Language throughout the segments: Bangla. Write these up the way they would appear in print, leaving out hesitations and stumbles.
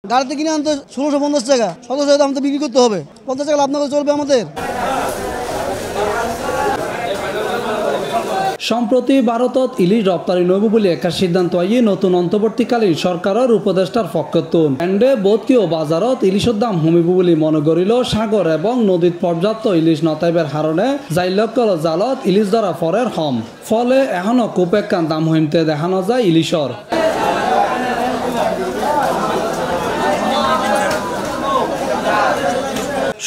গাড়িতে কিনে আনতে ১৬৫০ টাকা, ১৭০০ দাম তো বিক্রি করতে হবে। ৫০ টাকা লাভ না করে চলবে আমাদের? সম্প্রতি ভারতত ইলিশ রপ্তানি নব বলে একটা সিদ্ধান্ত আইয়ে নতুন অন্তর্বর্তীকালীন সরকারের উপদেষ্টার পক্ষতুন এন্ডে বোধকীয় বাজারত ইলিশের দাম কমিব বলে মনে করিল সাগর এবং নদীত পর্যাপ্ত ইলিশ নতাইবের হারণে জাইলকল জালত ইলিশ ধরা ফরের হম ফলে এখনো খুব একখান দাম হইমতে দেখানো যায় ইলিশর।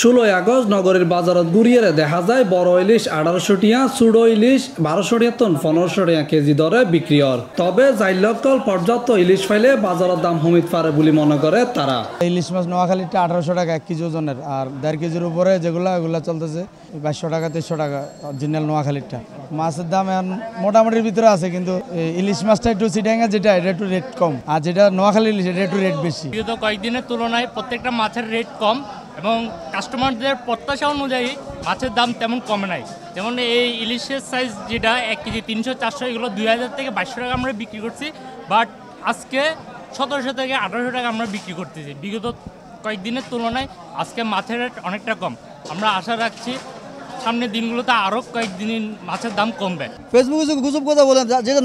১৬ আগস্ট নগরের বাজারত ঘুরিয়ে দেখা যায় বড় ইলিশ ১৮০০ টিয়া, চুড়ো ইলিশ ১২০০ টিয়া তন ১৫০০ টিয়া কেজি দরে বিক্রি হয়। তবে জাইলকল পর্যাপ্ত ইলিশ পাইলে বাজারের দাম কমিতে পারে বলে মনে করে তারা। ইলিশ মাছ নোয়াখালীটা ১৮০০ টাকা ১ কেজি ওজনের, আর ১.৫ কেজির উপরে এগুলা চলতেছে ২২০০ টাকা ২৩০০ টাকা অরিজিনাল নোয়াখালীরটা। মাছের দাম এখন মোটামুটির ভিতরে আছে, কিন্তু ইলিশ মাছটা একটু চিটাঙ্গা যেটা এটা একটু রেট কম, আর যেটা নোয়াখালী ইলিশ এটা একটু রেট বেশি। বিগত কয়েকদিনের তুলনায় প্রত্যেকটা মাছের রেট কম এবং কাস্টমারদের প্রত্যাশা অনুযায়ী মাছের দাম তেমন কমে নাই। যেমন এই ইলিশের সাইজ যেটা ১ কেজি ৩০০-৪০০, এগুলো ২০০০ থেকে ২২০০ টাকা আমরা বিক্রি করছি, বাট আজকে ১৭০০ থেকে ১৮০০ টাকা আমরা বিক্রি করতেছি। বিগত কয়েকদিনের তুলনায় আজকে মাছের রেট অনেকটা কম। আমরা আশা রাখছি সামনের দিনগুলোতে আরও কয়েকদিন মাছের দাম কমবে। ফেসবুকে গুজব কথা বলেন, যেটা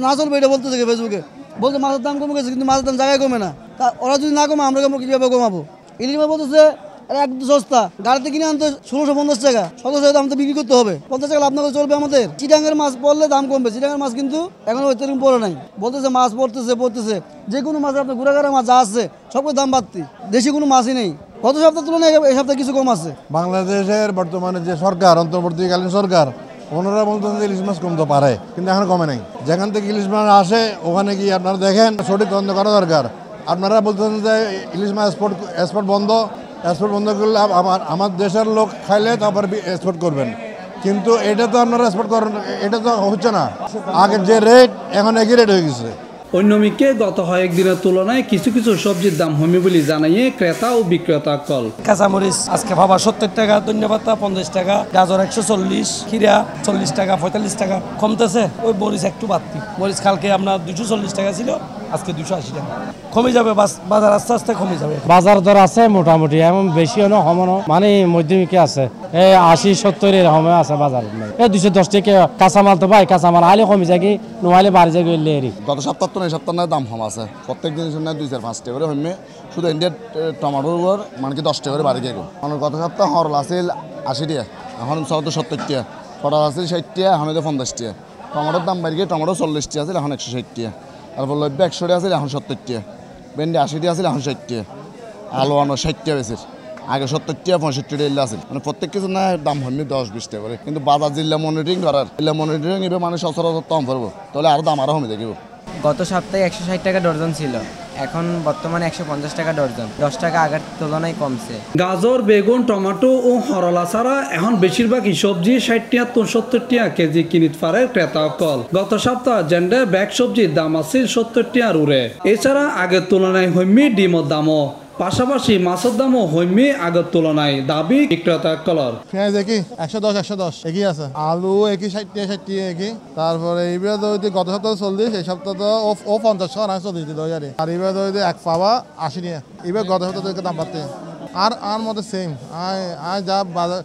না চলবে এটা বলতে থাকে। ফেসবুকে বলতে মাছের দাম কমে গেছে, কিন্তু মাছের দাম জায়গায় কমে না। তা ওরা যদি না কমে আমরা কীভাবে কমাবো? ইলিশ মাছ বলতেছে একদম সস্তা, গাড়িতে কিনে আনতে ১৬৫০ টাকা, ১৭০০ দাম তো বিক্রি করতে হবে। ৫০ টাকা লাভ না করে চলবে আমাদের? চিটাঙ্গের মাছ পড়লে দাম কমবে, চিটাঙ্গের মাছ কিন্তু এখন ওইরকম পড়ে নাই। বলতেছে মাছ পড়তেছে যে কোনো মাছ, আপনার ঘুরাঘাড়া মাছ যা আছে সবগুলো দাম বাড়তি, দেশি কোনো মাছই নেই। গত সপ্তাহের তুলনায় এই সপ্তাহে কিছু কম আছে। বাংলাদেশের বর্তমানে যে সরকার, অন্তর্বর্তীকালীন সরকার, ওনারা বলতেছেন যে ইলিশ মাছ কমতে পারে, কিন্তু এখন কমে নাই। যেখান থেকে ইলিশ মাছ আসে ওখানে কি আপনারা দেখেন, সঠিক তদন্ত করা দরকার। আপনারা বলতেছেন যে ইলিশ মাছ এক্সপোর্ট বন্ধ করলে আমার দেশের লোক খাইলে তারপর এক্সপোর্ট করবেন, কিন্তু এটা তো আপনারা এক্সপোর্ট করেন, এটা তো হচ্ছে না। আগের যে রেট এখন একই রেট হয়ে গেছে। অন্যদিকে গত কয়েকদিনের তুলনায় কিছু কিছু সবজির দাম কমে বলে জানাইয়ে ক্রেতা ও বিক্রেতা কল। কাঁচামরিচ আজকে ভাবা ৭০ টাকা, ধন্যপাতা ৫০ টাকা, গাজর ১৪০, খিরা ৪০ টাকা ৪৫ টাকা কমতেছে। ওই মরিচ একটু বাড়তি, মরিচ কালকে আপনার ২৪০ টাকা ছিল, আজকে ২৮০ টাকা। কমে যাবে, বাজার আস্তে আস্তে কমে যাবে। বাজার দর আছে মোটামুটি, এমন বেশি হমনো মানে মধ্যমিকে আছে, এই ৮০-৭০ এরকম আছে বাজার। এই ২১০ টাকা কাঁচামাল তো ভাই, কাঁচামাল আইলে কমে যায়, কি নোয়াইলে বাড়ি যায় গেলে। গত সপ্তাহ তো এই সপ্তাহ দাম কম আছে, প্রত্যেক জিনিস ২-৪-৫ টাকা করে হইমে। শুধু ইন্ডিয়ার টমেটোর উপর মানে কি 10 টাকা করে বাড়ি গেল। গত সপ্তাহ হরল আছিল ৮০ টাকা, এখন ৭০ টাকা। পটল আছিল ৬০ টাকা, এখন ৫০ টাকা। টমেটোর দাম বাড়ি গিয়ে টমেটো ৪০ টাকা আছিল, এখন ১৬০ টাকা। তারপর লব্য ১০০ টাকা আছিল, এখন ৭০ টাকা। ভেন্ডি ৮০ টাকা আছিল, এখন ৬০ টাকা। আলু ৬০ টাকা বেশি, আগে ৭০ টাকা ৬৫ টাকা আছিল। মানে প্রত্যেক কিছু না দাম হইনি ১০-২০ টাকা করে। কিন্তু বাজার জিল্লা মনিটরিং ধরার, জিল্লা মনিটরিং এবার মানে সচরাচর কম পড়বো, তাহলে আরও দাম আরও কমে দেখিব। গত সপ্তাহে ১৬০ টাকা ডর্জন ছিল, এখন বর্তমানে ১৫০ টাকা ডর্জন, ১০ টাকা আগের তুলনায় কমছে। গাজর, বেগুন, টমেটো ও হরলা ছাড়া এখন বেশিরভাগই সবজি ৬০-৭০ টাকা কেজি কিনিতে পারে ক্রেতা কল। গত সপ্তাহ জেন্ডে ব্যাগ সবজির দাম আছে ৭০ টাকার উড়ে। এছাড়া আগের তুলনায় হইমি ডিমের দামও, পাশাপাশি মাছের দামও হইমি আগের তুলনায়, দাবি বিক্রেতা কলর। পেঁয়াজ একই ১১০ একই আছে, আলু একই ৬০ টাকা একই। তারপরে এইবার যদি গত সপ্তাহ ৪০, এই সপ্তাহ তো ও ৫০ টাকা ৪০ দিতে হয়। আর এবার যদি ১ পাওয়া ৮০ টাকা, এবার গত সপ্তাহ দাম বাড়তে আর মধ্যে সেম যা বাজার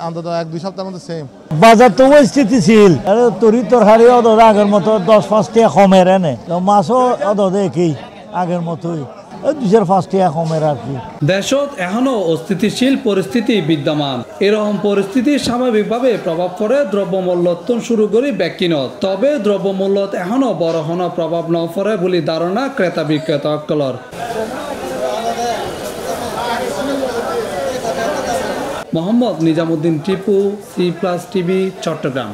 অন্তত ১-২ সপ্তাহের মধ্যে সেম। বাজার তো ওই স্থিতিশীল, তরি তরকারি আগের মতো ১০-৫ টাকা কমের এনে, মাছও একই আগের মতোই ২-৫ টাকা কমের আর কি। দেশত এখনো অস্থিতিশীল পরিস্থিতি বিদ্যমান। এরকম পরিস্থিতি স্বাভাবিকভাবে প্রভাব পড়ে দ্রব্যমূল্যত শুরু করে ব্যক্তিনত। তবে দ্রব্যমূল্যত এখনো বড় হন প্রভাব ন পড়ে বলে ধারণা ক্রেতা বিক্রেতা কলর। Mohammad Nizamuddin Tipu, C+ TV, Chittagong.